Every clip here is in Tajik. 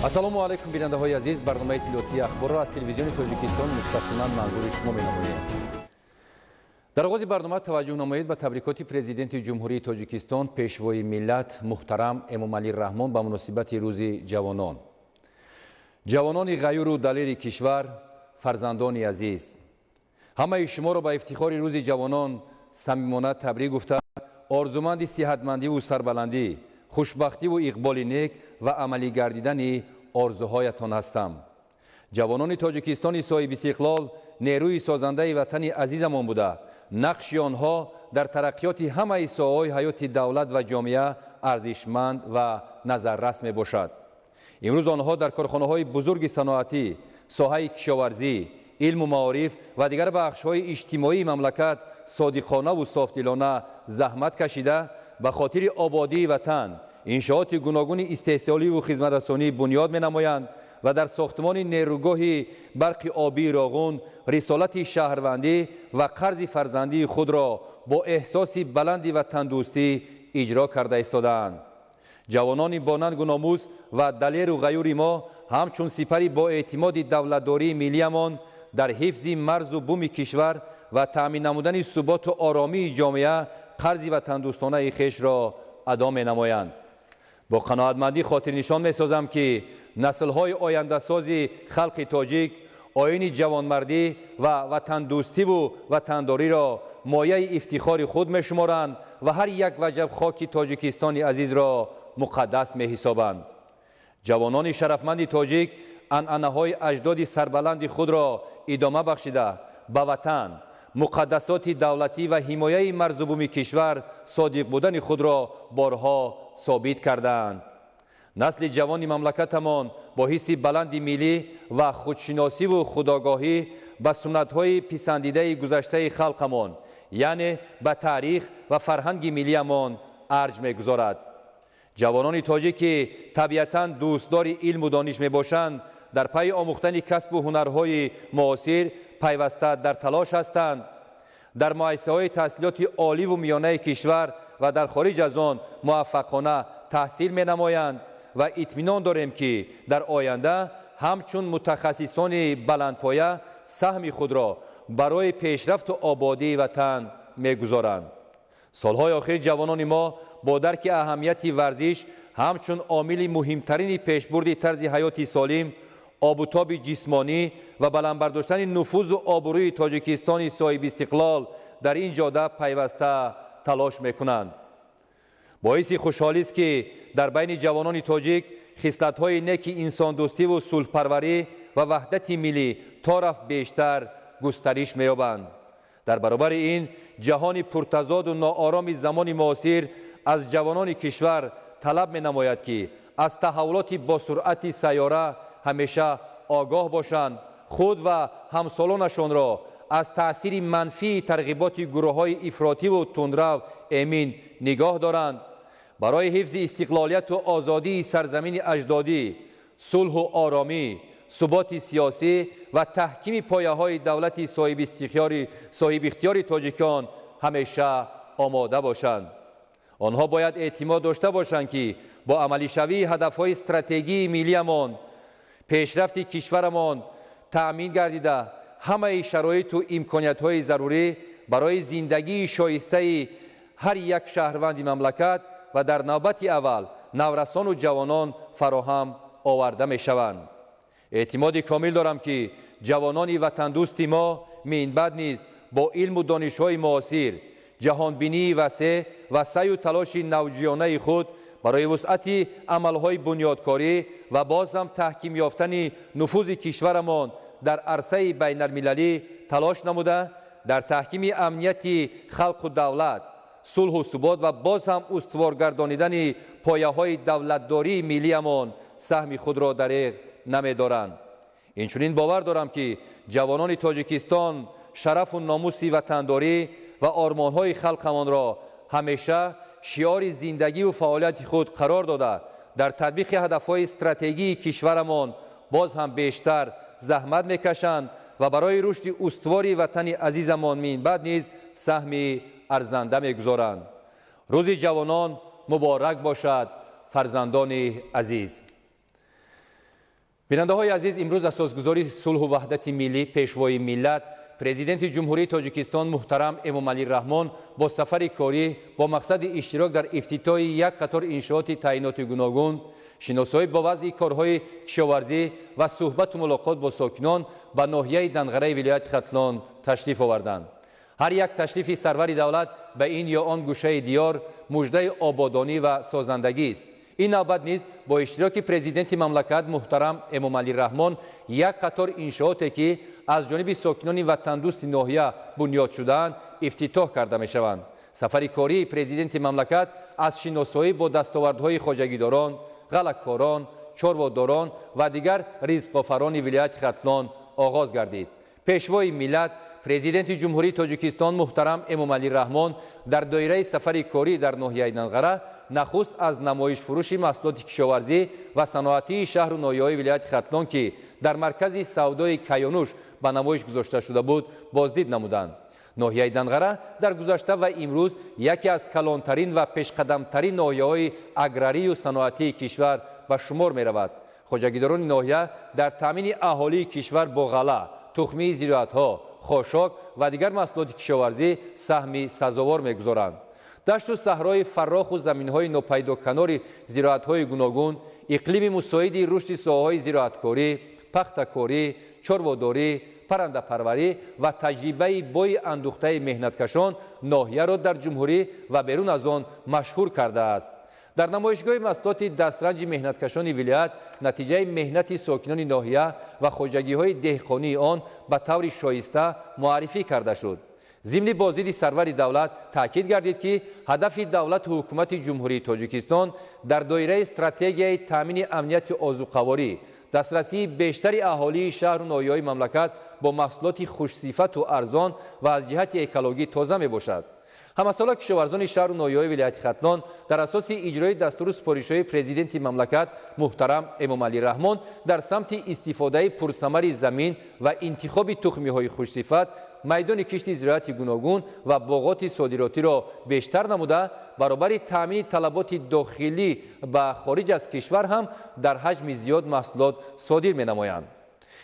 ассалому алайкум бинандаҳои азиз, барномаи тилотии ахборро аз телевизиони Тоҷикистон мустақилан манзури шумо менамоем. дар оғози барнома таваҷҷӯҳ намоед ба табрикоти президенти ҷумҳурии Тоҷикистон пешвои миллат муҳтарам Эмомалӣ Раҳмон ба муносибати рӯзи ҷавонон. ҷавонони ғаюру далери кишвар, фарзандони азиз, ҳамаи шуморо ба ифтихори рӯзи ҷавонон самимона табрик гуфта, орзуманди сиҳатмандиву сарбаландӣ, хушбахтиву иқболи нек ва амалӣ гардидани орзуҳоятон ҳастам. ҷавонони Тоҷикистони соҳиби истиқлол нерӯи созандаи ватани азизамон буда, нақши онҳо дар тараққиёти ҳамаи соҳаҳои ҳаёти давлат ва ҷомеа арзишманд ва назаррас мебошад. имрӯз онҳо дар корхонаҳои бузурги саноатӣ, соҳаи кишоварзӣ, илму маориф ва дигар бахшҳои иҷтимоии мамлакат содиқонаву софдилона заҳмат кашида ба хотири ободии ватан иншооти гуногуни истеҳсоливу хизматрасонӣ бунёд менамоянд ва дар сохтмони нерӯгоҳи барқи обии Роғун рисолати шаҳрвандӣ ва қарзи фарзандии худро бо эҳсоси баланди ватандӯстӣ иҷро карда истодаанд. ҷавонони бонангу номус ва далеру ғаюри мо ҳамчун сипари боэътимоди давлатдории миллиямон дар ҳифзи марзу буми кишвар ва таъмин намудани суботу оромии ҷомеа қарзи ватандӯстонаи хешро адо менамоянд. бо қаноатмандӣ хотирнишон месозам ки наслҳои ояндасози халқи тоҷик оини ҷавонмардӣ ва ватандӯстиву ватандориро мояи ифтихори худ мешуморанд ва ҳар як ваҷаб хоки Тоҷикистони азизро муқаддас меҳисобанд. ҷавонони шарафманди тоҷик анъанаҳои аҷдоди сарбаланди худро идома бахшида ба ватан, муқаддасоти давлатӣ ва ҳимояи марзубуми кишвар содиқ будани худро борҳо собит кардаанд. насли ҷавони мамлакатамон бо ҳисси баланди миллӣ ва худшиносиву худогоҳӣ ба суннатҳои писандидаи гузаштаи халқамон, яъне ба таърих ва фарҳанги миллиямон арҷ мегузорад. ҷавонони тоҷик ки табиатан дӯстдори илму дониш мебошанд, дар пайи омӯхтани касбу ҳунарҳои муосир пайваста дар талош ҳастанд. дар муассисаҳои таҳсилоти оливу миёнаи кишвар ва дар хориҷ аз он муваффақона таҳсил менамоянд ва итминон дорем ки дар оянда ҳамчун мутахассисони баландпоя саҳми худро барои пешрафту ободии ватан мегузоранд. солҳои охир ҷавонони мо бо дарки аҳамияти варзиш ҳамчун омили муҳимтарини пешбурди тарзи ҳаёти солим, обутоби ҷисмонӣ ва баландбардоштани нуфузу обрӯи Тоҷикистони соҳиби истиқлол дар ин ҷода пайваста талош мекунанд. боиси хушҳолист ки дар байни ҷавонони тоҷик хислатҳои неки инсондӯстиву сулҳпарварӣ ва ваҳдати миллӣ то рафт бештар густариш меёбанд. дар баробари ин ҷаҳони пуртазоду ноороми замони муосир аз ҷавонони кишвар талаб менамояд ки аз таҳаввулоти босуръати сайёра ҳамеша огоҳ бошанд, худ ва ҳамсолонашонро аз таъсири манфии тарғиботи гурӯҳҳои ифротиву тундрав эмин нигоҳ доранд. барои ҳифзи истиқлолияту озодии сарзамини аҷдодӣ, сулҳу оромӣ, суботи сиёсӣ ва таҳкими пояҳои давлати соҳибихтиёри тоҷикон ҳамеша омода бошанд. онҳо бояд эътимод дошта бошанд ки бо амалишавии ҳадафҳои стратегии миллиямон пешрафти кишварамон таъмин гардида ҳамаи шароиту имкониятҳои зарурӣ барои зиндагии шоистаи ҳар як шаҳрванди мамлакат ва дар навбати аввал наврасону ҷавонон фароҳам оварда мешаванд. эътимоди комил дорам ки ҷавонони ватандӯсти мо минбаъд низ бо илму донишҳои муосир, ҷаҳонбинии васеъ ва саъю талоши навҷӯёнаи худ барои вусъати амалҳои бунёдкорӣ ва боз ҳам таҳким ёфтани нуфузи кишварамон дар арсаи байналмилалӣ талош намуда, дар таҳкими амнияти халқу давлат, сулҳу субот ва боз ҳам устувор гардонидани пояҳои давлатдории миллиямон саҳми худро дареғ намедоранд. инчунин бовар дорам ки ҷавонони Тоҷикистон шарафу номуси ватандорӣ ва ормонҳои халқамонро ҳамеша шиори зиндагиву фаъолияти худ қарор дода, дар татбиқи ҳадафҳои стратегии кишварамон боз ҳам бештар заҳмат мекашанд ва барои рушди устувори ватани азизамон минбаъд низ саҳми арзанда мегузоранд. рӯзи ҷавонон муборак бошад, фарзандони азиз. бинандаҳои азиз, имрӯз асосгузори сулҳу ваҳдати миллӣ, пешвои миллат, президенти ҷумҳурии Тоҷикистон муҳтарам Эмомалӣ Раҳмон бо сафари корӣ бо мақсади иштирок дар ифтитоҳи як қатор иншооти таъиноти гуногун, шиносоӣ бо вазъи корҳои кишоварзӣ ва суҳбату мулоқот бо сокинон ба ноҳияи Данғараи вилояти Хатлон ташлиф оварданд. ҳар як ташлифи сарвари давлат ба ин ё он гӯшаи диёр муждаи ободонӣ ва созандагист. ин навбат низ бо иштироки президенти мамлакат муҳтарам Эмомалӣ Раҳмон як қатор иншооте ки аз ҷониби сокинони ватандӯсти ноҳия бунёд шудаанд, ифтитоҳ карда мешаванд. сафари кории президенти мамлакат аз шиносоӣ бо дастовардҳои хоҷагидорон, ғалакорон, чорводорон ва дигар ризқофарони вилояти Хатлон оғоз гардид. пешвои миллат, президенти ҷумҳурии Тоҷикистон муҳтарам Эмомалӣ Раҳмон дар доираи сафари корӣ дар ноҳияи Данғара нахуст аз намоишфурӯши маҳсулоти кишоварзӣ ва саноатии шаҳру ноҳияҳои вилояти Хатлон ки дар маркази савдои Кайонуш ба намоиш гузошта шуда буд, боздид намуданд. ноҳияи Данғара дар гузашта ва имрӯз яке аз калонтарин ва пешқадамтарин ноҳияҳои аграрию саноатии кишвар ба шумор меравад. хоҷагидорони ноҳия дар таъмини аҳолии кишвар бо ғала, тухмии зироатҳо, хошок ва дигар маҳсулоти кишоварзӣ саҳми сазовор мегузоранд. дашту саҳрои фарроху заминҳои нопайдоканори зироатҳои гуногун, иқлими мусоиди рушди соҳаҳои зироаткорӣ, пахтакорӣ, чорводорӣ, паррандапарварӣ ва таҷрибаи бои андӯхтаи меҳнаткашон ноҳияро дар ҷумҳурӣ ва берун аз он машҳур кардааст. дар намоишгоҳи маҳсулоти дастранҷи меҳнаткашони вилоят натиҷаи меҳнати сокинони ноҳия ва хоҷагиҳои деҳқонии он ба таври шоиста муаррифӣ карда шуд. зимни боздиди сарвари давлат таъкид гардид ки ҳадафи давлату ҳукумати ҷумҳурии Тоҷикистон дар доираи стратегияи таъмини амнияти озуқаворӣ, дастрасии бештари аҳолии шаҳру ноҳияҳои мамлакат бо маҳсулоти хушсифату арзон ва аз ҷиҳати экологӣ тоза мебошад. ҳамасола кишоварзони шаҳру ноҳияҳои вилояти Хатлон дар асоси иҷрои дастуру супоришҳои президенти мамлакат муҳтарам Эмомалӣ Раҳмон дар самти истифодаи пурсамари замин ва интихоби тухмиҳои хушсифат майдони кишти зироати гуногун ва боғоти содиротиро бештар намуда, баробари таъмини талаботи дохилӣ ба хориҷ аз кишвар ҳам дар ҳаҷми зиёд маҳсулот содир менамоянд.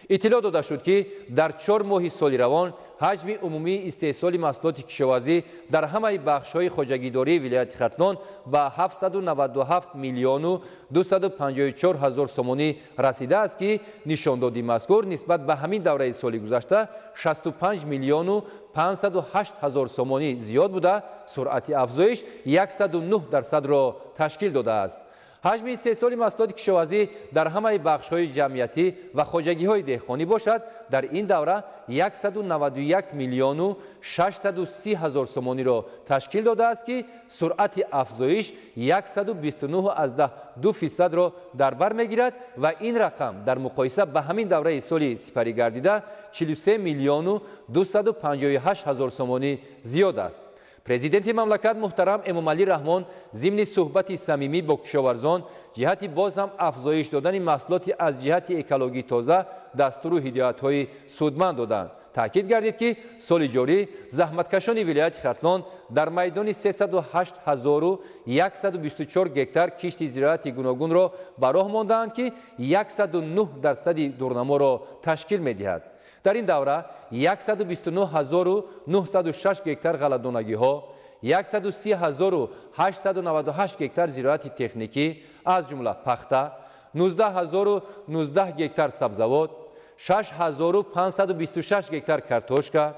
иттилоъ дода шуд ки дар 4 моҳи соли равон ҳаҷми умумии истеҳсоли маҳсулоти кишоварзӣ дар ҳамаи бахшҳои хоҷагидории вилояти Хатлон ба 797 миллиону 254 ҳазор сомонӣ расидааст ки нишондоди мазкур нисбат ба ҳамин давраи соли гузашта 65 миллиону 508 ҳазор сомонӣ зиёд буда, суръати афзоиш 109% ташкил додааст. ҳаҷми истеҳсоли маҳсулоти кишоварзӣ дар ҳамаи бахшҳои ҷамъиятӣ ва хоҷагиҳои деҳқонӣ бошад, дар ин давра 191 миллиону 630 ҳазор сомониро ташкил додааст ки суръати афзоиш 129,2% дар бар мегирад ва ин рақам дар муқоиса ба ҳамин давраи соли сипарӣ гардида 43 миллиону 258 ҳазор сомонӣ зиёд аст. президенти мамлакат муҳтарам Эмомалӣ Раҳмон зимни суҳбати самимӣ бо кишоварзон ҷиҳати боз ҳам афзоиш додани маҳсулоти аз ҷиҳати экологии тоза дастуру ҳидоятҳои судманд доданд. таъкид гардид ки соли ҷорӣ заҳматкашони вилояти Хатлон дар майдони 38124 гектар кишти зироати гуногунро ба роҳ мондаанд ки 109% дурнаморо ташкил медиҳад. дар ин давра 129906 гектар ғалладонагиҳо, 130898 гектар зироати техникӣ аз ҷумла пахта, 19019 гектар сабзавот, 6526 гектар картошка,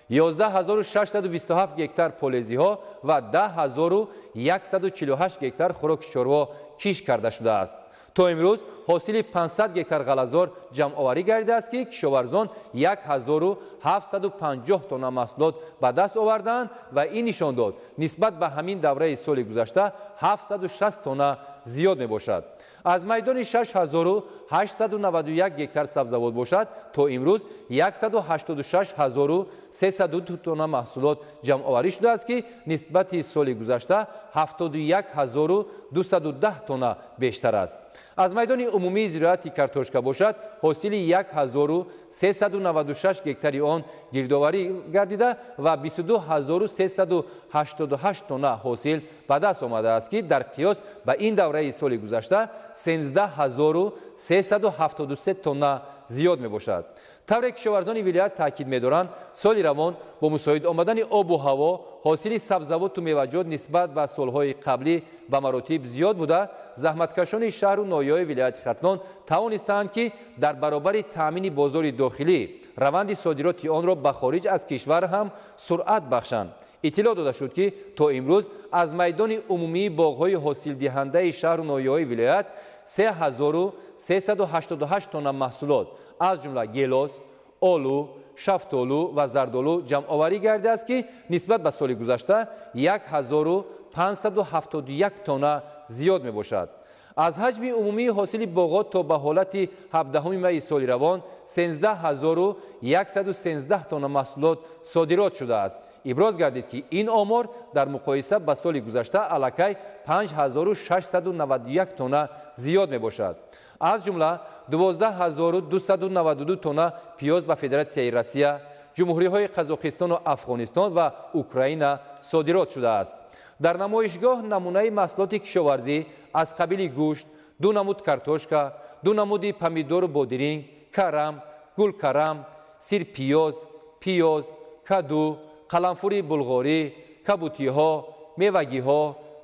11627 гектар полезиҳо ва 10148 гектар хӯроки чорво кишт карда шудааст. то имрӯз ҳосили 500 гектар ғалазор ҷамъоварӣ гардидааст ки кишоварзон 1750 тонна маҳсулот ба даст овардаанд ва ин нишон дод нисбат ба ҳамин давраи соли гузашта 760 тонна зиёд мебошад. аз майдони 6891 гектар сабзавот бошад, то имрӯз 186302 тонна маҳсулот ҷамъоварӣ шудааст ки нисбати соли гузашта 71210 тонна бештар аст. аз майдони умумии зироати картошка бошад, ҳосили 1396 гектари он гирдоварӣ гардида ва 22388 тонна ҳосил ба даст омадааст ки дар қиёс ба ин давра давраи соли гузашта 13373 тонна зиёд мебошад. тавре кишоварзони вилоят таъкид медоранд, соли равон бо мусоид омадани обу ҳаво ҳосили сабзавоту меваҷот нисбат ба солҳои қаблӣ ба маротиб зиёд буда, заҳматкашони шаҳру ноҳияҳои вилояти Хатлон тавонистанд ки дар баробари таъмини бозори дохилӣ раванди содироти онро ба хориҷ аз кишвар ҳам суръат бахшанд. иттилоъ дода шуд ки то имрӯз аз майдони умумии боғҳои ҳосилдиҳандаи шаҳру ноҳияҳои вилоят 3388 тонна маҳсулот аз ҷумла гелос, олу, шафтолу ва зардолу ҷамъоварӣ гардидааст ки нисбат ба соли гузашта 1571 тонна зиёд мебошад. аз ҳаҷми умумии ҳосили боғот то ба ҳолати 17 майи соли равон 13113 тонна маҳсулот содирот шудааст. иброз гардид ки ин омор дар муқоиса ба соли гузашта аллакай 5691 тонна зиёд мебошад. аз ҷумла 12292 тонна пиёз ба Федератсияи Россия, ҷумҳуриҳои Қазоқистону Афғонистон ва Украина содирот шудааст. дар намоишгоҳ намунаи маҳсулоти кишоварзӣ аз қабили гӯшт, ду намуд картошка, ду намуди помидору бодиринг, карам, гулкарам, сирпиёз, пиёз, каду, қаламфури булғорӣ, кабутиҳо, мевагиҳо,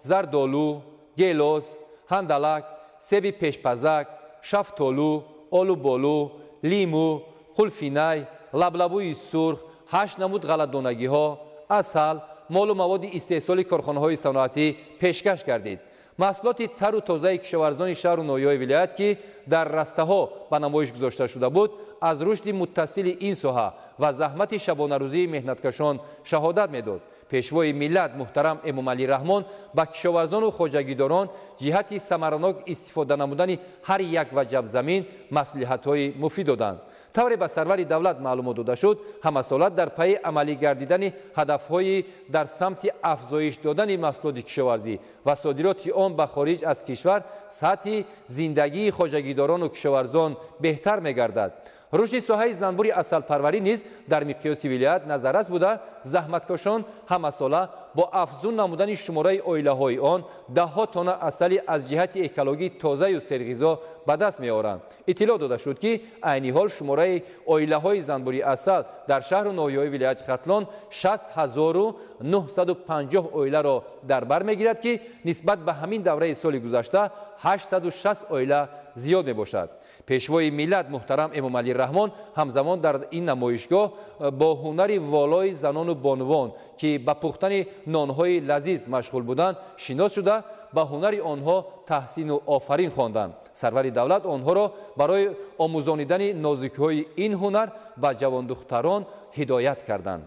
зардолу, гелос, ҳандалак, себи пешпазак, шафтолу, олуболу, лиму, қулфинай, лаблабӯи сурх, 8 намуд ғалатдонагиҳо, асал, молу маводи истеҳсоли корхонаҳои саноатӣ пешкаш гардид. маҳсулоти тару тозаи кишоварзони шаҳру ноҳияҳои вилоят ки дар растаҳо ба намоиш гузошта шуда буд, аз рушди муттасили ин соҳа ва заҳмати шабонарӯзии меҳнаткашон шаҳодат медод. пешвои миллат муҳтарам Эмомалӣ Раҳмон ба кишоварзону хоҷагидорон ҷиҳати самаранок истифода намудани ҳар як ваҷаб замин маслиҳатҳои муфид доданд. тавре ба сарвари давлат маълумот дода шуд, ҳамасолат дар пайи амалӣ гардидани ҳадафҳои дар самти афзоиш додани маҳсулоти кишоварзӣ ва содироти он ба хориҷ аз кишвар сатҳи зиндагии хоҷагидорону кишоварзон беҳтар мегардад. рушди соҳаи занбури асалпарварӣ низ дар миқёси вилоят назаррас буда, заҳматкашон ҳамасола бо афзун намудани шумораи оилаҳои он даҳҳо тонна асали аз ҷиҳати экологии тозаю серғизо ба даст меоранд. иттилоъ дода шуд ки айни ҳол шумораи оилаҳои занбури асал дар шаҳру ноҳияҳои вилояти Хатлон 60950 оиларо дар бар мегирад ки нисбат ба ҳамин давраи соли гузашта 860 оила зиёд мебошад. пешвои миллат муҳтарам Эмомалӣ Раҳмон ҳамзамон дар ин намоишгоҳ бо ҳунари волои занону бонувон ки ба пухтани нонҳои лазиз машғул буданд шинос шуда, ба ҳунари онҳо таҳсину офарин хонданд. сарвари давлат онҳоро барои омӯзонидани нозукиҳои ин ҳунар ба ҷавондухтарон ҳидоят карданд.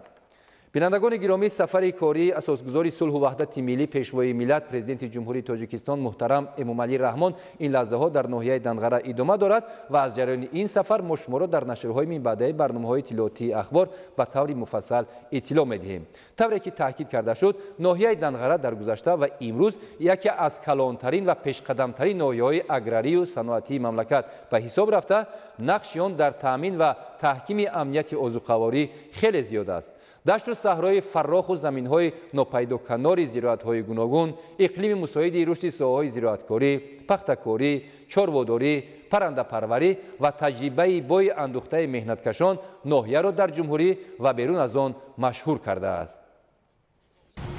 бинандагони гиромӣ, сафари кории асосгузори сулҳу ваҳдати миллӣ пешвои миллат президенти ҷумҳурии Тоҷикистон муҳтарам Эмомалӣ Раҳмон ин лаҳзаҳо дар ноҳияи Данғара идома дорад ва аз ҷараёни ин сафар мо шуморо дар нашрҳои минбаъдаи барномаҳои иттилоотии ахбор ба таври муфассал иттилоъ медиҳем. тавре ки таъкид карда шуд, ноҳияи Данғара дар гузашта ва имрӯз яке аз калонтарин ва пешқадамтарин ноҳияҳои аграрию саноатии мамлакат ба ҳисоб рафта, нақши он дар таъмин ва таҳкими амнияти озуқаворӣ хеле зиёд аст. дашту саҳрои фарроху заминҳои нопайдоканори зироатҳои гуногун, иқлими мусоиди рушди соҳаҳои зироаткорӣ, пахтакорӣ, чорводорӣ, паррандапарварӣ ва таҷрибаи бои андӯхтаи меҳнаткашон ноҳияро дар ҷумҳурӣ ва берун аз он машҳур кардааст.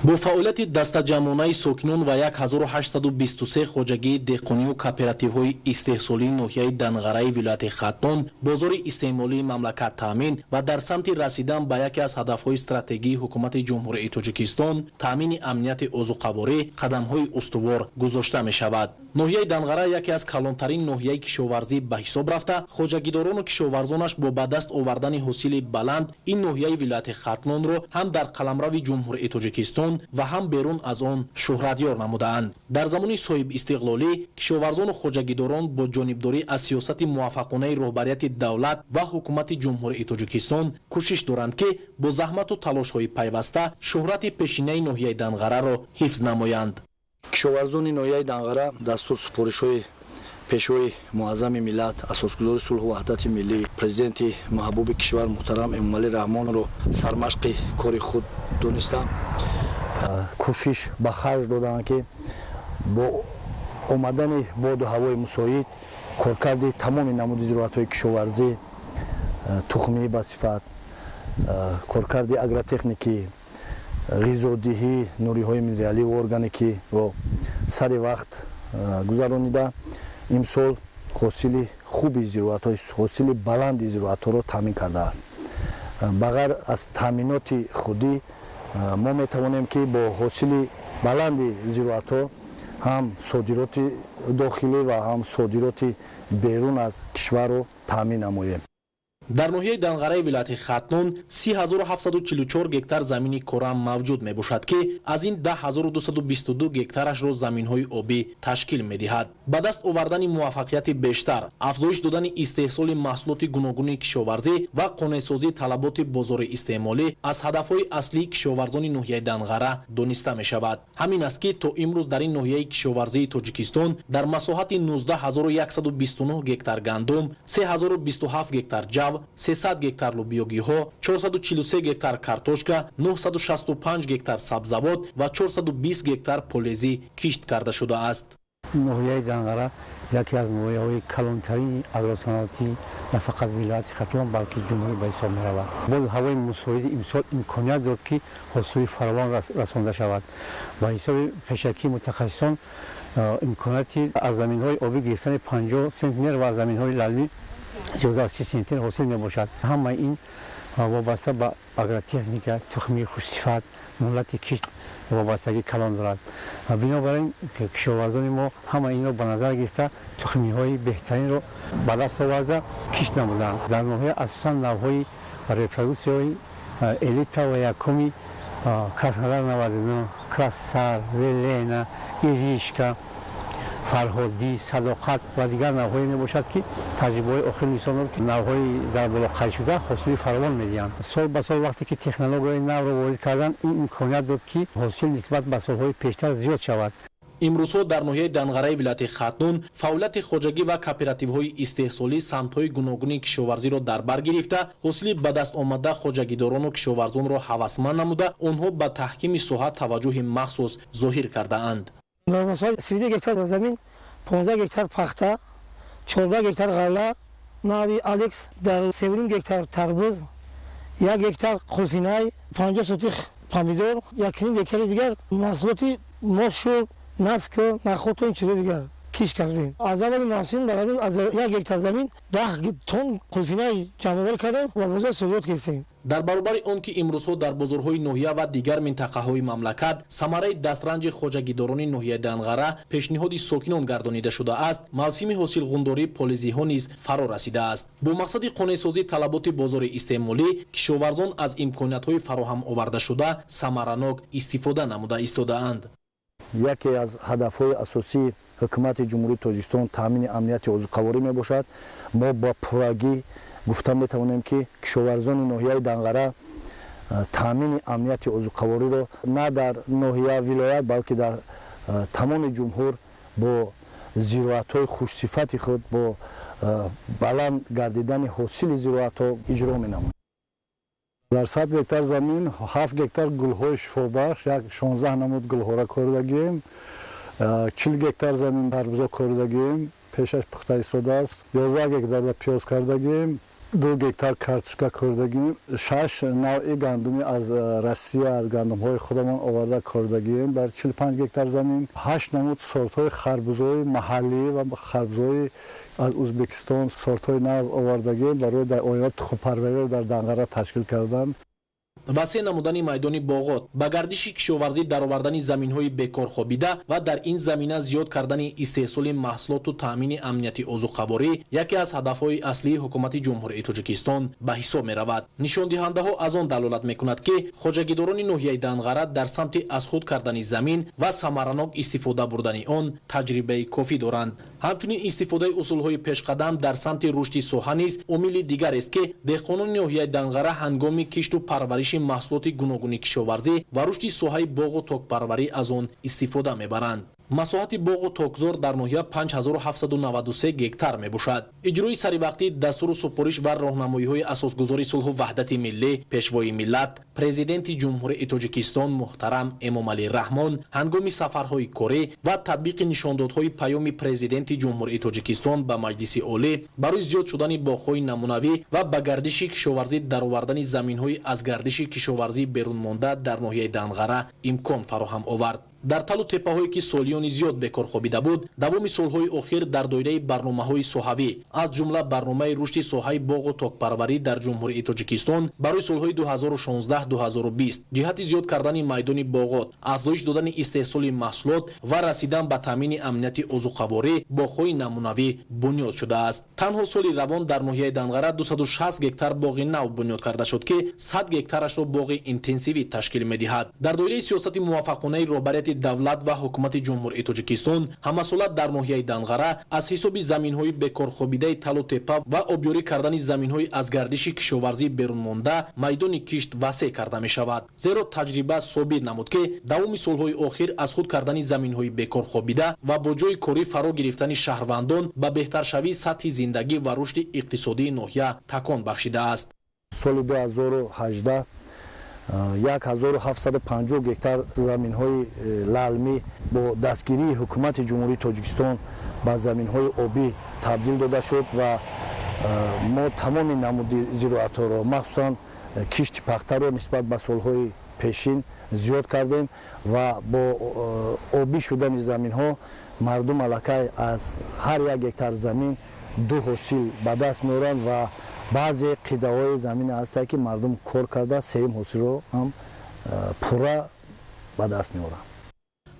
бо фаъолияти дастаҷамъонаи сокинон ва 1823 хоҷагии деҳқонию кооперативҳои истеҳсолии ноҳияи Данғараи вилояти Хатлон бозори истеъмолии мамлакат таъмин ва дар самти расидан ба яке аз ҳадафҳои стратегии ҳукумати ҷумҳурии Тоҷикистон таъмини амнияти озуқаворӣ қадамҳои устувор гузошта мешавад. ноҳияи Данғара яке аз калонтарин ноҳияи кишоварзӣ ба ҳисоб рафта, хоҷагидорону кишоварзонаш бо ба даст овардани ҳосили баланд ин ноҳияи вилояти Хатлонро ҳам дар қаламрави ҷумҳурии Тоҷикистон ва ҳам берун аз он шӯҳратёр намудаанд. дар замони соҳибистиқлолӣ кишоварзону хоҷагидорон бо ҷонибдорӣ аз сиёсати муваффақонаи роҳбарияти давлат ва ҳукумати ҷумҳурии Тоҷикистон кӯшиш доранд ки бо заҳмату талошҳои пайваста шӯҳрати пешинаи ноҳияи Данғараро ҳифз намоянд. кишоварзони ноҳияи Данғара дастур супоришҳои пешвои муаззами миллат асосгузори сулҳу ваҳдати миллӣ президенти маҳбуби кишвар муҳтарам Эмомалӣ Раҳмонро сармашқи кори худ дониста кӯшиш ба харҷ доданд ки бо омадани боду ҳавои мусоид коркарди тамоми намуди зироатҳои кишоварзӣ тухмӣ ба сифат коркарди агротехникӣ ғизодиҳӣ нуриҳои минераливу органикиро сари вақт гузаронида имсол ҳосили хуби зироатҳои ҳосили баланди зироатҳоро таъмин кардааст. ба ғайр аз таъминоти худӣ мо метавонем ки бо ҳосили баланди зироатҳо ҳам содироти дохилӣ ва ҳам содироти берун аз кишварро таъмин намоем. дар ноҳияи данғараи вилояти хатнун 3744 гектар замини корам мавҷуд мебошад ки аз ин 10222 гектарашро заминҳои обӣ ташкил медиҳад. ба даст овардани муваффақияти бештар, афзоиш додани истеҳсоли маҳсулоти гуногуни кишоварзӣ ва қонеъсозии талаботи бозори истеъмолӣ аз ҳадафҳои аслии кишоварзони ноҳияи данғара дониста мешавад. ҳамин аст ки то имрӯз дар ин ноҳияи кишоварзии Тоҷикистон дар масоҳати 19129 гектар гандум, 3027 гектар ҷав, 300 гектар лӯбиёгиҳо, 443 гектар картошка, 965 гектар сабзавот ва 420 гектар полезӣ кишт карда шудааст. ноҳияи данғара яке аз ноҳияҳои калонтарини агросаноатӣ на фақат вилояти Хатон балки ҷумҳурӣ ба ҳисоб меравад. боз ҳавои мусоиди имсол имконият дод ки ҳосили фаровон расонда шавад. ба ҳисоби пешакии мутахассисон имконияти аз заминҳои обӣ гирифтани 50 сентнер ва аз заминҳои лалмӣ 30 сентнер ҳосил мебошад. ҳамаи ин вобаста ба агротехника, тухми хушсифат, муҳлати кишт вобастагӣ калон дорад. бинобар ин кишоварзони мо ҳама инро ба назар гирифта тухмиҳои беҳтаринро ба даст оварда кишт намуданд. дар ноҳия асосан навъҳои репродуксияҳои элита ва якуми Краснодар 99, Красар, Велена, Иришка, фарҳодӣ, садоқат ва дигар навъҳое мебошад ки таҷрибаҳои охири нисонро ки навъҳои дар боло қайдшуда ҳосили фаровон медиҳанд. сол ба сол вақте ки технологияи навро ворид карданд, ин имконият дод ки ҳосил нисбат ба солҳои пештар зиёд шавад. имрӯзҳо дар ноҳияи данғараи вилояти Хатнун фаъолияти хоҷагӣ ва кооперативҳои истеҳсолӣ самтҳои гуногуни кишоварзиро дар бар гирифта ҳосили ба даст омада хоҷагидорону кишоварзонро ҳавасманд намуда онҳо ба таҳкими соҳа таваҷҷӯҳи махсус зоҳир кардаанд. 32 гектар замин, 15 гектар пахта, 14 гектар ғалла, нави Алекс, дар 7 гектар тарбуз, 1 гектар қулфинай, 50 сотих помидор, 1 гектари дигар маҳсулоти мошу, наск, нахото ин чизо дигар киш кардем. аз аввали мавсим дар аз 1 гектар замин 10 тонн қулфинай ҷамъоварӣ кардем ва бозор содиёт кардем. дар баробари он ки имрӯзҳо дар бозорҳои ноҳия ва дигар минтақаҳои мамлакат самараи дастранҷи хоҷагидорони ноҳияи данғара пешниҳоди сокинон гардонида шудааст, мавсими ҳосилғундории полизиҳо низ фаро расидааст. бо мақсади қонеъсозии талаботи бозори истеъмолӣ кишоварзон аз имкониятҳои фароҳам овардашуда самаранок истифода намуда истодаанд. яке аз ҳадафҳои асосии ҳукумати ҷумҳурии Тоҷикистон таъмини амнияти озуқаворӣ мебошад. мо ба пуррагӣ гуфта метавонем ки кишоварзони ноҳияи данғара таъмини амнияти озуқавориро на дар ноҳия вилоят балки дар тамоми ҷумҳур бо зироатҳои хушсифати худ бо баланд гардидани ҳосили зироатҳо иҷро менамояд. дар 100 гектар замин 7 гектар гулҳои шифобахш, як 16 намуд гулҳора коридагием, 40 гектар замин тарбузо коридагием, пешаш пухта истодааст, 11 гектар пиёз кардагием, 2 гектар картошка коридагием, 6 навъи гандуми аз Россия аз гандумҳои худамон оварда коридагием, дар 45 гектар замин 8 намуд сортҳои харбузои маҳаллӣ ва харбузои аз Ӯзбекистон сортҳои нав овардагием барои дар оянда тухмпарвариро дар данғара ташкил кардан. васеъ намудани майдони боғот, ба гардиши кишоварзӣ даровардани заминҳои бекорхобида ва дар ин замина зиёд кардани истеҳсоли маҳсулоту таъмини амнияти озуқаворӣ яке аз ҳадафҳои аслии ҳукумати ҷумҳурии Тоҷикистон ба ҳисоб меравад. нишондиҳандаҳо аз он далолат мекунад ки хоҷагидорони ноҳияи данғара дар самти аз худ кардани замин ва самаранок истифода бурдани он таҷрибаи кофӣ доранд. ҳамчунин истифодаи усулҳои пешқадам дар самти рушди соҳа низ омили дигарест ки деҳқонони ноҳияи данғара ҳангоми кишту парвариши маҳсулоти гуногуни кишоварзӣ ва рушди соҳаи боғу токпарварӣ аз он истифода мебаранд. масоҳати боғу токзор дар ноҳия 5793 гектар мебошад. иҷрои саривақтӣ дастуру супориш ва роҳнамоиҳои асосгузори сулҳу ваҳдати миллӣ пешвои миллат президенти ҷумҳурии тоҷикистон муҳтарам Эмомалӣ Раҳмон ҳангоми сафарҳои корӣ ва татбиқи нишондодҳои паёми президенти ҷумҳурии тоҷикистон ба маҷлиси олӣ барои зиёд шудани боғҳои намунавӣ ва ба гардиши кишоварзӣ даровардани заминҳои аз гардиши кишоварзӣ берунмонда дар ноҳияи Данғара имкон фароҳам овард. дар талу теппаҳое ки солиёни зиёд бекор хобида буд давоми солҳои охир дар доираи барномаҳои соҳавӣ аз ҷумла барномаи рушди соҳаи боғу токпарварӣ дар ҷумҳурии тоҷикистон барои солҳои 2016-2020 ҷиҳати зиёд кардани майдони боғот афзоиш додани истеҳсоли маҳсулот ва расидан ба таъмини амнияти озуқаворӣ боғҳои намунавӣ бунёд шудааст. танҳо соли равон дар ноҳияи Данғара 260 гектар боғи нав бунёд карда шуд ки 100 гектарашро боғи интенсивӣ ташкил медиҳад. дар доираи сиёсати муваффақонаи роҳбарияти давлат ва ҳукумати ҷумҳурии тоҷикистон ҳамасола дар ноҳияи Данғара аз ҳисоби заминҳои бекорхобидаи талу теппа ва обёрӣ кардани заминҳои аз гардиши кишоварзӣ берунмонда майдони кишт васеъ карда мешавад. зеро таҷриба собит намуд ки давоми солҳои охир аз худ кардани заминҳои бекорхобида ва бо ҷои корӣ фаро гирифтани шаҳрвандон ба беҳтаршавии сатҳи зиндагӣ ва рушди иқтисодии ноҳия такон бахшидааст. соли 2018 1750 гектар заминҳои лалмӣ бо дастгирии ҳукумати ҷумҳурии тоҷикистон ба заминҳои обӣ табдил дода шуд ва мо тамоми намуди зироатҳоро махсусан кишти пахтаро нисбат ба солҳои пешин зиёд кардем ва бо обӣ шудани заминҳо мардум аллакай аз ҳар як гектар замин 2 ҳосил ба даст меоранд ва баъзе қидаҳои замин ҳастанд ки мардум кор карда 3 ҳосилро ҳам пурра ба даст меоранд.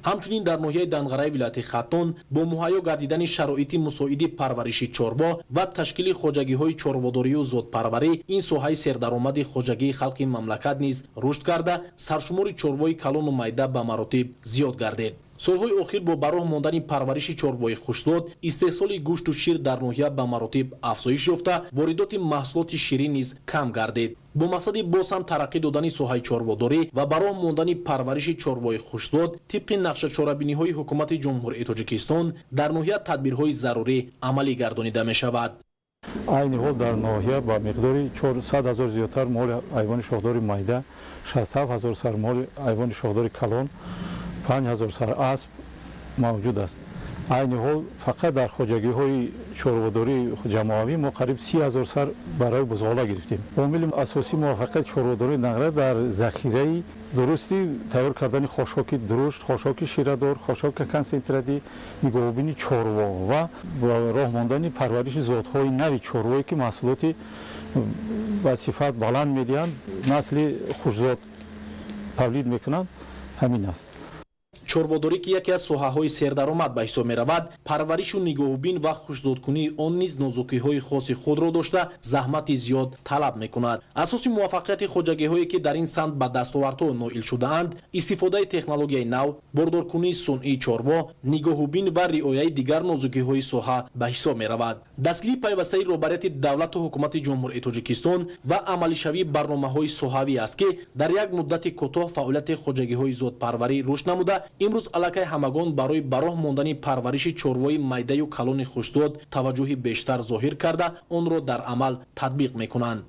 ҳамчунин дар ноҳияи Данғараи вилояти Хаттон бо муҳайё гардидани шароити мусоиди парвариши чорво ва ташкили хоҷагиҳои чорводорию зотпарварӣ ин соҳаи сердаромади хоҷагии халқи мамлакат низ рушд карда саршумори чорвои калону майда ба маротиб зиёд гардид. солҳои охир бо бароҳ мондани парвариши чорвои хушзод истеҳсоли гӯшту шир дар ноҳия ба маротиб афзоиш ёфта воридоти маҳсулоти ширин низ кам гардид. бо мақсади боз ҳам тараққӣ додани соҳаи чорводорӣ ва бароҳ мондани парвариши чорвои хушзод тибқи нақшачорабиниҳои ҳукумати ҷумҳурии тоҷикистон дар ноҳия тадбирҳои зарурӣ амалӣ гардонида мешавад. айни ҳол дар ноҳия ба миқдори 400 000 зиёдтар моли айвони шохдори майда, 67 000 сар моли айвони шохдори калон, 5 000 сар асп мавҷуд аст. айни ҳол фақат дар хоҷагиҳои чорводории ҷамоавӣ мо қариб 30 000 сар барои бузғола гирифтем. омили асосии муваффақияти чорводории Данғара дар захираи дурусти тайёр кардани хошоки дурушт, хошоки ширадор, хошоки консентратӣ, нигоҳубини чорво ва роҳ мондани парвариши зотҳои нави чорвое ки маҳсулоти ба сифат баланд медиҳанд, насли хушзод тавлид мекунанд. ҳамин аст. чорводорӣ ки яке аз соҳаҳои сердаромад ба ҳисоб меравад, парваришу нигоҳубин ва хушзодкунии он низ нозукиҳои хоси худро дошта заҳмати зиёд талаб мекунад. асоси муваффақияти хоҷагиҳое ки дар ин самт ба дастовардҳо ноил шудаанд истифодаи технологияи нав, бордоркунии сунъии чорво, нигоҳубин ва риояи дигар нозукиҳои соҳа ба ҳисоб меравад. дастгирии пайвастаи роҳбарияти давлату ҳукумати ҷумҳурии тоҷикистон ва амалишавии барномаҳои соҳавӣ аст ки дар як муддати кӯтоҳ фаъолияти хоҷагиҳои зотпарварӣ рушд намуда имрӯз аллакай ҳамагон барои бароҳ мондани парвариши чорвои майдаю калони хушзод таваҷҷӯҳи бештар зоҳир карда онро дар амал татбиқ мекунанд.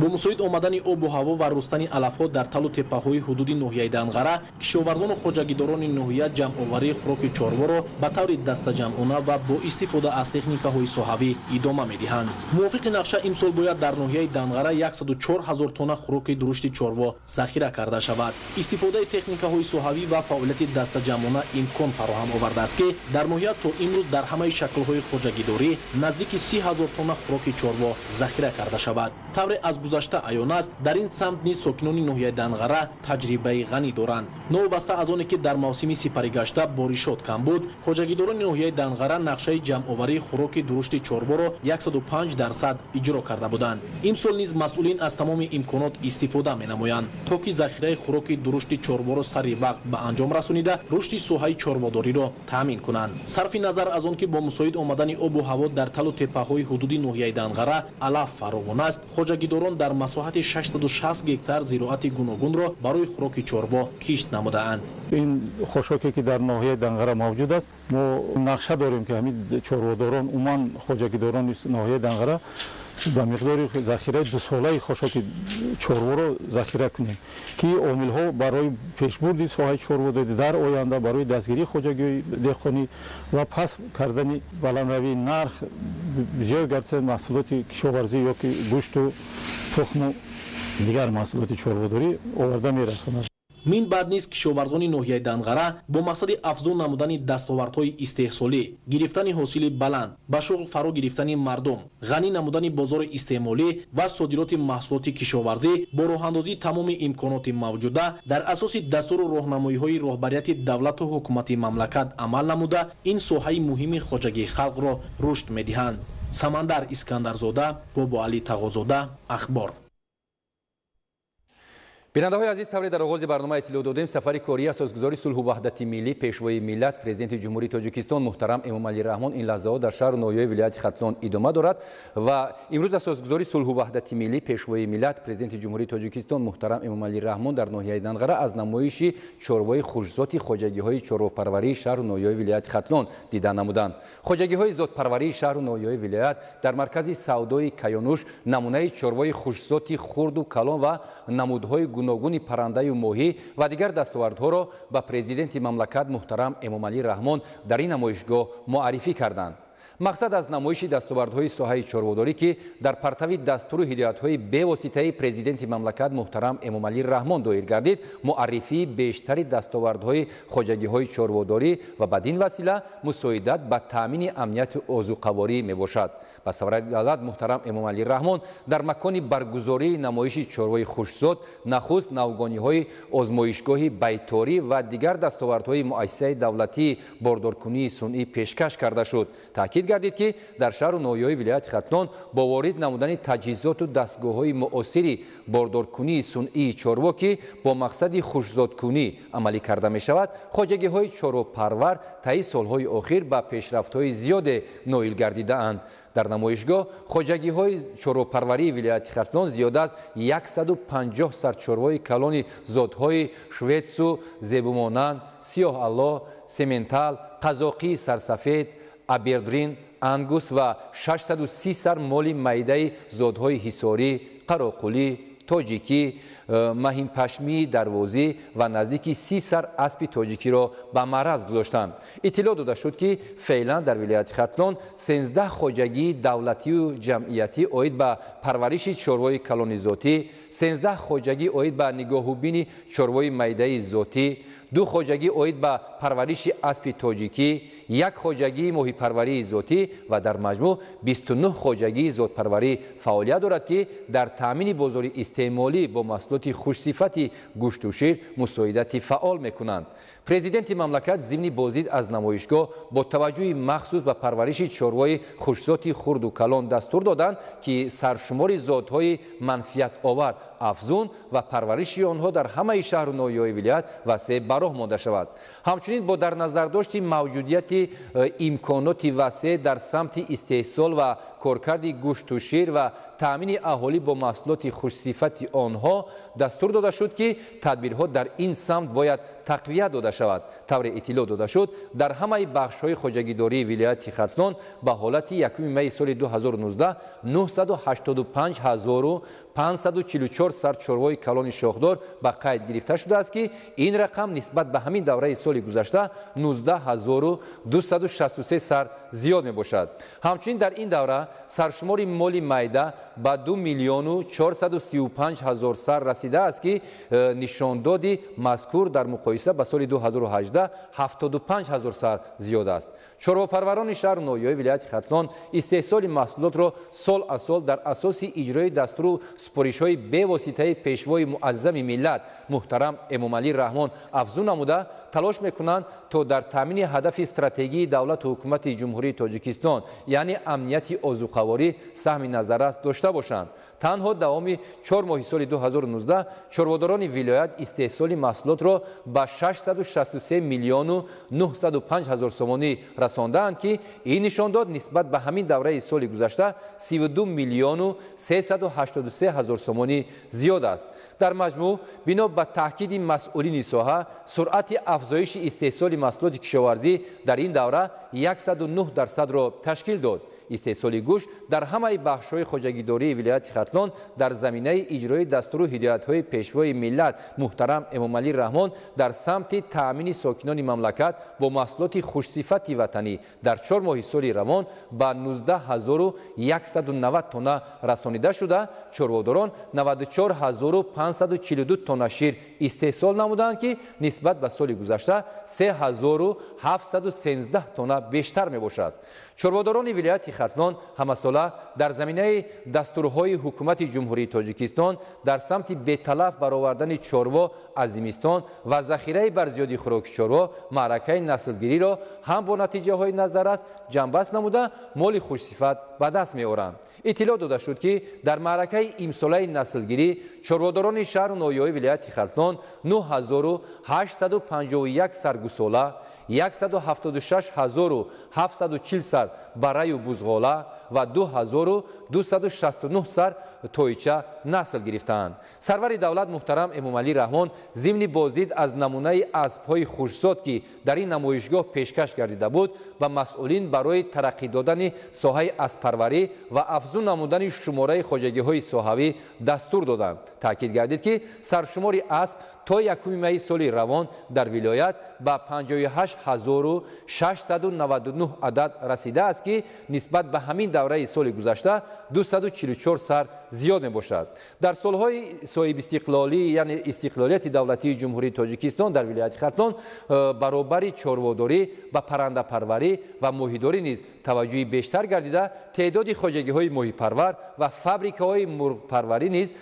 бо мусоид омадани обу ҳаво ва рустани алафҳо дар талу теппаҳои ҳудуди ноҳияи Данғара кишоварзону хоҷагидорони ноҳия ҷамъоварии хӯроки чорворо ба таври дастаҷамъона ва бо истифода аз техникаҳои соҳавӣ идома медиҳанд. мувофиқи нақша имсол бояд дар ноҳияи Данғара 104 000 тонна хӯроки дурушти чорво захира карда шавад. истифодаи техникаҳои соҳавӣ ва фаъолияти дастаҷамъона имкон фароҳам овардааст ки дар ноҳия то имрӯз дар ҳамаи шаклҳои хоҷагидорӣ наздики 30 000 тонна хӯроки чорво захира карда шавад. тавре аз гузашта аён аст дар ин самт низ сокинони ноҳияи Данғара таҷрибаи ғанӣ доранд. новобаста аз оне ки дар мавсими сипарӣ гашта боришот кам буд, хоҷагидорони ноҳияи Данғара нақшаи ҷамъоварии хӯроки дурушти чорворо 105% иҷро карда буданд. имсол низ масъулин аз тамоми имконот истифода менамоянд то ки захираи хӯроки дурушти чорворо сари вақт ба анҷом расонида рушди соҳаи чорводориро таъмин кунанд. сарфи назар аз он ки бо мусоид омадани обу ҳаво дар талу теппаҳои ҳудуди ноҳияи Данғара алаф фаровон аст, хоҷагидорон дар масоҳати 660 гектар зироати гуногунро барои хӯроки чорво кишт намудаанд. این خشکی که در ناحیه دنقره موجود است ما نقشه داریم که همین چرواداران عموما خواجگیداران ناحیه دنقره به مقدار ذخیره 2 ساله خشک چوروا رو ذخیره کنیم که عامل ها برای پیشبرد ساحه چرواداری در آینده برای دستگیری خواجگی دهقانی و پس کردن بلندروی نرخ بسیار گرچه محصولات کشاورزی یا که گوشت و تخم و دیگر محصولات چرواداری آورده میرساند. мин баъд низ кишоварзони ноҳияи данғара бо мақсади афзун намудани дастовардҳои истеҳсолӣ, гирифтани ҳосили баланд, ба шуғл фаро гирифтани мардум, ғанӣ намудани бозори истеъмолӣ ва содироти маҳсулоти кишоварзӣ бо роҳандозии тамоми имконоти мавҷуда дар асоси дастуру роҳнамоиҳои роҳбарияти давлату ҳукумати мамлакат амал намуда ин соҳаи муҳими хоҷагии халқро рушд медиҳанд. Самандар Искандарзода, Бобоалӣ Тағозода, Ахбор. бинандаҳои азиз, тавре дар оғози барнома иттилоъ додем сафари кории асосгузори сулҳу ваҳдати миллӣ пешвои миллат президенти ҷумҳурии Тоҷикистон муҳтарам Эмомалӣ Раҳмон ин лаҳзаҳо дар шаҳру ноҳияи вилояти Хатлон идома дорад ва имрӯз асосгузори сулҳу ваҳдати миллӣ пешвои миллат президенти ҷумҳурии Тоҷикистон муҳтарам Эмомалӣ Раҳмон дар ноҳияи Данғара аз намоиши чорвои хушзоти хоҷагиҳои чорвопарварии шаҳру ноҳияи вилояти Хатлон дидан намуданд. Хоҷагиҳои зотпарварии шаҳру ноҳияи вилоят дар маркази савдои Каёнуш намунаи чорвои хушзоти хурду калон ва намудҳои гуногуни паррандаю моҳӣ ва дигар дастовардҳоро ба президенти мамлакат муҳтарам Эмомалӣ Раҳмон дар ин намоишгоҳ муаррифӣ карданд. мақсад аз намоиши дастовардҳои соҳаи чорводорӣ ки дар партави дастуру ҳидоятҳои бевоситаи президенти мамлакат муҳтарам Эмомалӣ Раҳмон доир гардид, муаррифии бештари дастовардҳои хоҷагиҳои чорводорӣ ва бадин васила мусоидат ба таъмини амнияти озуқаворӣ мебошад. ба савари давлат муҳтарам Эмомалӣ Раҳмон дар макони баргузории намоиши чорвои хушзод нахуст навгониҳои озмоишгоҳи байторӣ ва дигар дастовардҳои муассисаи давлатии бордоркунии сунъӣ пешкаш карда шуд. таъкид гардид ки дар шаҳру ноҳияи вилояти Хатлон бо ворид намудани таҷҳизоту дастгоҳҳои муосири бордоркунии сунъии чорво ки бо мақсади хушзодкунӣ амалӣ карда мешавад, хоҷагиҳои чорвопарвар таи солҳои охир ба пешрафтҳои зиёде ноил гардидаанд. дар намоишгоҳ хоҷагиҳои чорвопарварии вилояти Хатлон зиёда аз 150 сарчорвои калони зотҳои шветсу, зебумонанд, сиёҳалло, сементал, қазоқии сарсафед, абердрин, ангус ва 630 сар моли майдаи зотҳои ҳисорӣ, қароқулӣ, тоҷикӣ, маҳинпашмии дарвозӣ ва наздики 30 сар аспи тоҷикиро ба маъраз гузоштанд. иттилоъ дода шуд ки феълан дар вилояти Хатлон 13 хоҷагии давлатию ҷамъиятӣ оид ба парвариши чорвои калони зотӣ, 13 хоҷагӣ оид ба нигоҳубини чорвои майдаи зотӣ, 2 хоҷагӣ оид ба парвариши аспи тоҷикӣ, 1 хоҷагии моҳипарварии зотӣ ва дар маҷмӯъ 29 хоҷагии зотпарварӣ фаъолият дорад ки дар таъмини бозори истеъмолӣ бо маҳсулоти хушсифати гӯшту шир мусоидати фаъол мекунанд. президенти мамлакат зимни боздид аз намоишгоҳ бо таваҷҷӯҳи махсус ба парвариши чорвои хушзоти хурду калон дастур доданд ки саршумори зотҳои манфиатовар афзун ва парвариши онҳо дар ҳамаи шаҳру ноҳияҳои вилоят васеъ ба роҳ монда шавад. ҳамчунин бо дар назардошти мавҷудияти имконоти васеъ дар самти истеҳсол ва коркарди гӯшту шир ва таъмини аҳолӣ бо маҳсулоти хушсифати онҳо дастур дода шуд ки тадбирҳо дар ин самт бояд тақвият дода шавад. тавре иттилоъ дода шуд дар ҳамаи бахшҳои хоҷагидории вилояти Хатлон ба ҳолати 1 майи соли 2019 985,544 сар чорвои калони шохдор ба қайд гирифта шудааст ки ин рақам нисбат ба ҳамин давраи соли гузашта 19263 сар зиёд мебошад. ҳамчунин дар ин давра саршумори моли майда ба 2,435,000 сар расидааст ки нишондоди мазкур дар муқоиса ба соли 2018 75,000 сар зиёд аст. чорвопарварони шаҳру ноҳияи вилояти Хатлон истеҳсоли маҳсулотро сол аз сол дар асоси иҷрои дастуру супоришҳои бевоситаи пешвои муаззами миллат муҳтарам Эмомалӣ Раҳмон афзун намуда талош мекунанд то дар таъмини ҳадафи стратегии давлату ҳукумати ҷумҳурии Тоҷикистон яъне амнияти озуқаворӣ саҳми назаррас дошта داشته باشند. تنها داوم 4 ماه سال 2019 چرواداران ولایت استحصال محصولات را به 663 میلیون و 905 هزار سومانی رساندند که این نشان داد نسبت به همین دوره سال گذشته 32 میلیون و 383 هزار سومانی زیاد است. در مجموع بنا به تاکید مسئولین ساحه سرعت افزایش استحصال محصولات کشاورزی در این دوره 109% را تشکیل داد. استحصال گوشت در همه بخش‌های خواجگیداری ولایت ختلان در زمینه اجرای دستور و هدایت‌های پیشوای ملت محترم امامعلی رحمان در سمت تأمین ساکنان مملکت با محصولات خوش‌صفت وطنی در 4 ماه سال روان به 19190 تن رسانیده شده. چرواداران 94542 تن شیر استحصال نمودند که نسبت به سال گذشته 3713 تن بیشتر میباشد. چرواداران ولایت ختلان همساله در زمینه دستورهای حکومت جمهوری تاجیکستان در سمت بی‌تلف برآوردن چاروا از زمستان و ذخیره برزیادی خوراک چاروا معرکه نسلگیری را هم با نتیجه های نظررس جنبست نموده مال خوش‌صفت به دست می‌آورند. اطلاع داده شد که در معرکه امساله نسلگیری چرواداران شهر و ناحیه‌های ولایت ختلان 9851 سرگوساله 176740 سر برای و بزغاله و 2269 سر تویچه نسل گرفتند. سرور دولت محترم امامعلی رحمان ضمن بازدید از نمونه اسب‌های خوش‌زاد که در این نمایشگاه پیشکش گردیده بود و مسئولین برای ترقی دادن ساحه اسب‌پروری و افزون نمودن شماره خواجگی‌های ساحوی دستور دادند. تاکید گردید که سرشمار اسب تا 1 می سال روان در ولایت به 58699 عدد رسیده است که نسبت به همین دوره سال گذشته 244 سر زیاد می باشد. در سالهای صاحب استقلالی یعنی استقلالیت دولتی جمهوری تاجیکستان در ولایت ختلان برابر چارواداری و پرنده پروری و ماهیداری نیز توجهی بیشتر گردیده تعداد خواجگی‌های ماهی پرور و فابریکه‌های مرغ پروری نیز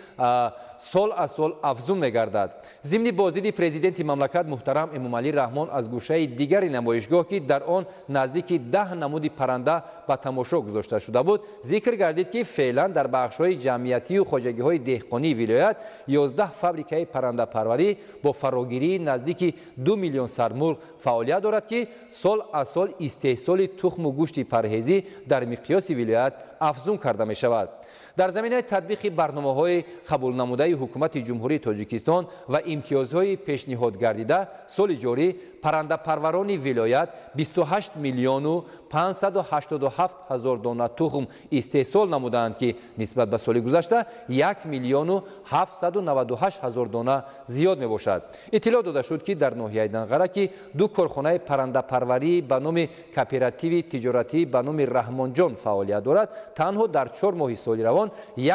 سال از سال افزون می‌گردد. ضمن بازدید پرزیدنت مملکت محترم امامعلی رحمان از گوشه دیگر نمایشگاه که در آن نزدیک 10 نمود پرنده به تماشا گذاشته شده بود ذکر گردید که فعلا در بخش‌های جمعیتی و خواجگی‌های دهقانی ولایت 11 فابریکه پرنده پروری با فراگیری نزدیک 2 میلیون سر مرغ فعالیت دارد که سال از سال استحصال تخم و گوشت پرهیزی در مقیاس ولایت افزون کرده می شود. در زمینه تطبیق برنامه‌های قبول نموده حکومت جمهوری تاجیکستان و امتیازهای پیشنهاد گردیده سال جاری پرنده پروران ولایت 28 میلیون و 587 هزار دانه تخم استحصال نمودند که نسبت به سال گذشته 1 میلیون و 798 هزار دانه زیاد می باشد. اطلاع داده شد که در ناحیه دنغره که 2 کارخانه پرنده پروری به نام کاپیراتیو تجارتی به نام رحمان جان فعالیت دارد تنها در 4 ماه سال روان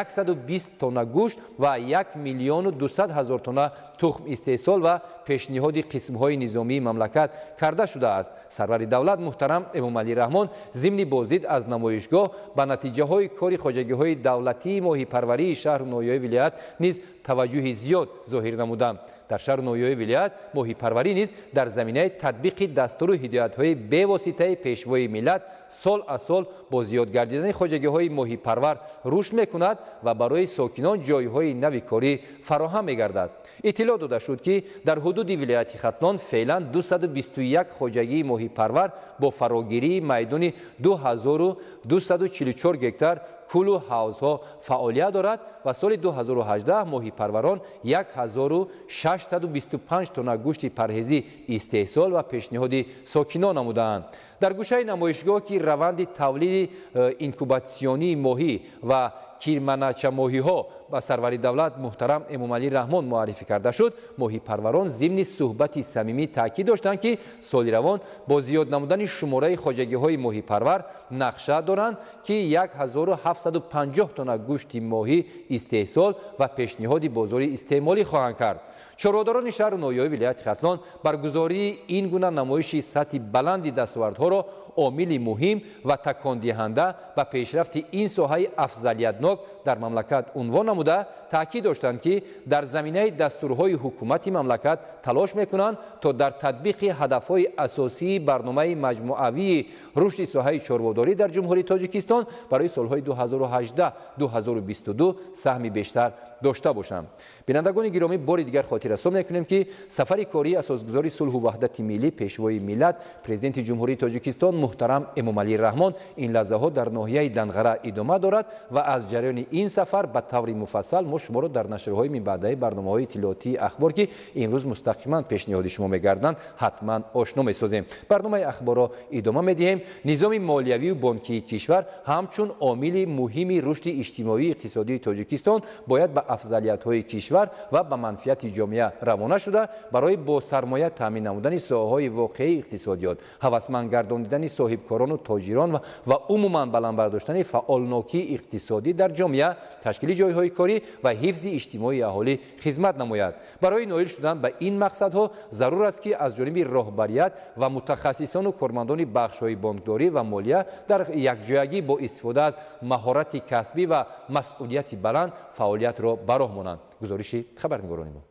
120 تن گوشت و 1 میلیون و 200 هزار تن تخم استحصال و پیشنهاد قسم‌های نظامی مملکت کرده شده است. سرور دولت محترم امامعلی رحمان ضمن بازدید از نمایشگاه به نتیجه‌های کار خواجگی‌های دولتی ماهی پروری شهر و ناحیه ولایت نیز توجه زیاد ظاهر نمودند. در شهر و ناحیه ولایت ماهی پروری نیز در زمینه تطبیق دستور و هدایت‌های به واسطه پیشوای ملت سال از سال با زیاد گردیدن خواجگی‌های ماهی پرور رشد می‌کند و برای ساکنان جای‌های نوی کاری فراهم می‌گردد. اطلاع داده شد که در حدود ولایت ختلان فعلا 221 خواجگی ماهی پرور با فراگیری میدان 2244 گکتار کل و حوضها فعالیت دارد و سال 2018 ماهی پروران 1625 تن گوشت پرهیزی استحصال و پیشنهاد ساکنان نمودند. در گوشه نمایشگاه که روند تولید اینکوباسیونی ماهی و کیرمنچه ماهی ها با سرور دولت محترم امامعلی رحمان معرفی کرده شد ماهی پروران ضمن صحبت صمیمی تاکید داشتند که سال روان با زیاد نمودن شماره خواجگی های ماهی پرور نقشه دارند که 1750 تن گوشت ماهی استحصال و پیشنهاد بازاری استعمالی خواهند کرد. چاره‌داران شهر نویایی ولایت ختلان برگزاری این گونه نمایش سطح بلندی دستاوردها را عاملی مهم و تکان دهنده و پیشرفت این ساحه افضلیتناک در مملکت عنوان نموده تاکید داشتند که در زمینه دستورهای حکومت مملکت تلاش میکنند تا در تطبیق هدفهای اساسی برنامه مجموعه‌ای رشد ساحه چاره‌داری در جمهوری تاجیکستان برای سالهای 2018-2022 سهم بیشتر داشته باشند. بینندگان گرامی، بار دیگر خاطر رسانی میکنیم که سفر کاری اساسگذاری صلح و وحدت ملی پیشوای ملت پرزیدنت جمهوری تاجیکستان محترم امامعلی رحمان این لحظه ها در ناحیه دنغره ادامه دارد و از جریان این سفر به طور مفصل ما شما را در نشرهای من بعده برنامه‌های اطلاعاتی اخبار که امروز مستقیما پیشنهاد شما می‌گردند حتما آشنا می‌سازیم. برنامه اخبار را ادامه می‌دهیم. نظام مالیوی و بانکی کشور همچون عامل مهمی رشد اجتماعی اقتصادی تاجیکستان باید به افضلیت‌های کشور و به منفعت جامعه روانه شده برای با سرمایه تامین نمودن ساحه‌های واقعی اقتصادیات، هوسمند گرداندن صاحبکاران و تاجران و عموما بلند برداشتن فعالناکی اقتصادی در جامعه، تشکیل جایهای کاری و حفظ اجتماعی اهالی خدمت نماید. برای نائل شدن به این مقصدها ضرور است که از جانب راهبریت و متخصصان و کارمندان بخش‌های بانکداری و مالیه در یکجایگی با استفاده از مهارت کسبی و مسئولیت بلند فعالیت را به راه مانند. گزارش خبرنگاران ما.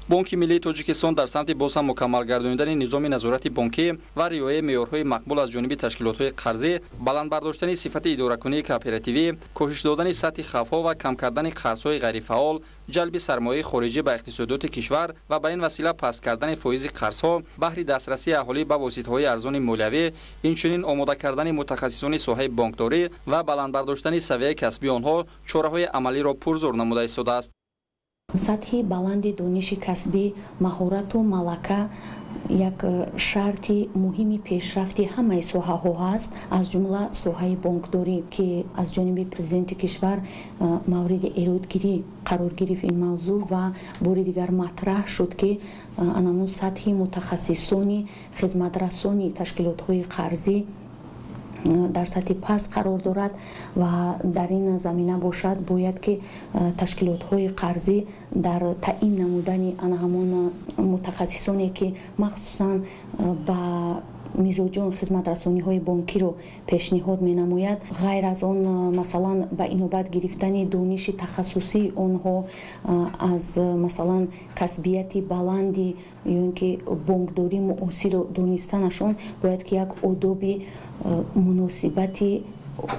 بانک ملی تاجیکستان در سمت باز هم مکمل گردانیدن نظام نظارت بانکی و رعایت معیارهای مقبول از جانب تشکیلات‌های قرضی، بلند برداشتن صفت اداره‌کنی کооپراتیوی، کاهش دادن سطح خفا و کم کردن قرض‌های غیر فعال، جلب سرمایه خارجی به اقتصادیات کشور و به این وسیله پست کردن فایز قرض‌ها بهر دسترسی اهالی به واسطه‌های ارزان مالیوی، اینچنین آماده کردن متخصصان ساحه بانکداری و بلند برداشتن سویه کسبی آنها چاره‌های عملی را پرزور نموده ایستاده است. سطحی بلندی دانش کسبی، مهارت و ملکه یک شرطی مهمی پیشرفتی همه ساحه‌ها است، از جمله ساحه بانکداری که از جانب پرزیدنت کشور مورد ایرادگیری قرار گرفت این موضوع و بار دیگر مطرح شد که انمون سطحی متخصصانی خدمترسانی تشکیلات‌های قرضی در سطح پس قرار دارد و در این زمینه باشد باید که تشکیلات‌های قرضی در تعیین نمودن همون متخصصانی که مخصوصاً با میزوجان خدمت رسانی های بانکی رو پیشنهاد می نماید، غیر از آن مثلا به اینوبت گرفتن دانش تخصصی آنها از مثلا کسبیت بلندی یا اینکه بانکداری معاصر رو دانستنشان باید که یک آداب مناسبتی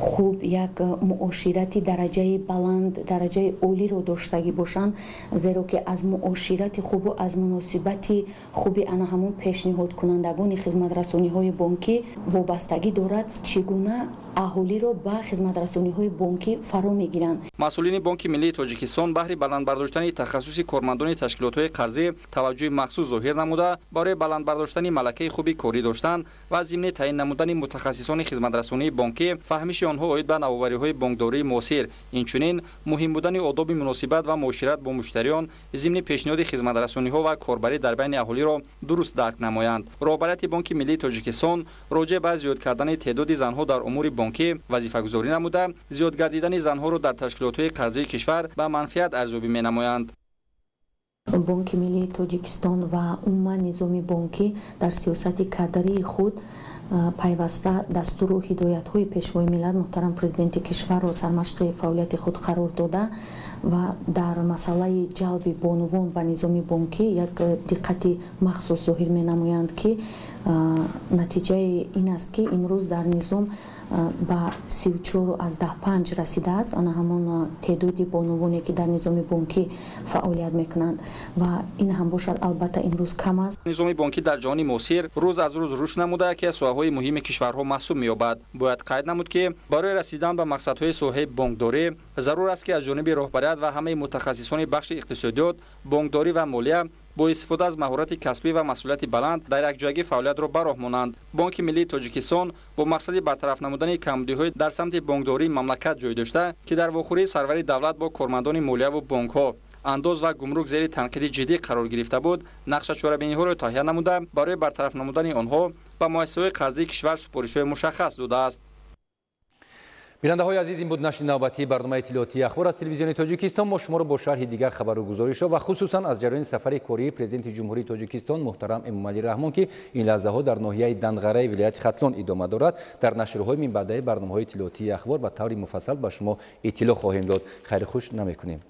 خوب، یک معاشرت درجه بلند، درجه عالی رو داشتگی باشند، زیرا که از معاشرت خوب و از مناسبت خوبی انا همون پیشنهاد کنندگان خدمت رسانی های بانکی وابستگی دارد چگونه اهالی رو به خدمت رسانی های بانکی فرا میگیرند. مسئولین بانک ملی تاجیکستان بهر بلند برداشتن تخصصی کارمندان تشکیلات های قرضی توجه مخصوص ظاهر نموده برای بلند برداشتن ملکه خوبی کاری داشتن و ضمن تعیین نمودن متخصصان خدمت رسانی بانکی فهمیش آنها عاید به نوآوری‌های بانکداری معاصر، اینچنین مهم بودن آداب مناسبت و معاشرت با مشتریان ضمن پیشنهاد خدمت رسانی‌ها و کاربری در بین اهالی را درست درک نمایند. رهبریت بانک ملی تاجیکستان راجع به زیاد کردن تعداد زنها در امور بانکی وظیفه‌گذاری نموده، زیاد گردیدن زنها را در تشکیلات‌های قرضی کشور به منفعت ارزیابی می‌نمایند. بانک ملی تاجیکستان و عموما نظام بانکی در سیاست کادری خود پیوسته دستور و هدایت‌های پیشوای ملت محترم پرزیدنت کشور را سرمشق فعالیت خود قرار داده و در مسئله جلب بانوان به نظام بانکی یک دقت مخصوص ظاهر می‌نمایند که نتیجه این است که امروز در نظام به 34/5 رسیده است، آن همون تعداد بانوانی که در نظام بانکی فعالیت میکنند و این هم باشد البته امروز کم است. نظام بانکی در جهان معاصر روز از روز رشد نموده که ساحه‌های مهم کشورها محسوب می‌یابد. باید قید نمود که برای رسیدن به مقصدهای ساحه بانکداری ضرور است که از جانب رهبریت و همه متخصصان بخش اقتصادیات، بانکداری و مالیه با استفاده از مهارت کسبی و مسئولیت بلند در یک جایگی فعالیت را به راه مانند. بانک ملی تاجیکستان با مقصد برطرف نمودن کمبودی‌های در سمت بانکداری مملکت جای داشته که در واخوری سروری دولت با کارمندان مالیه و بانک‌ها انداز و گمرک زیر تنقید جدی قرار گرفته بود، نقشه چاره‌بینی‌ها را تهیه نموده برای برطرف نمودن آنها به مؤسسه‌های قرضی کشور سپارش‌های مشخص داده است. бинандаҳои азиз, ин буд нашри навбатии барномаи иттилоотии ахбор аз телевизиони тоҷикистон. мо шуморо бо шарҳи дигар хабару гузоришҳо ва хусусан аз ҷараёни сафари кории президенти ҷумҳурии тоҷикистон муҳтарам эмомалӣ раҳмон ки ин лаҳзаҳо дар ноҳияи Данғараи вилояти Хатлон идома дорад, дар нашрҳои минбаъдаи барномаҳои иттилоотии ахбор ба таври муфассал ба шумо иттилоъ хоҳем дод. хайри хуш намекунем.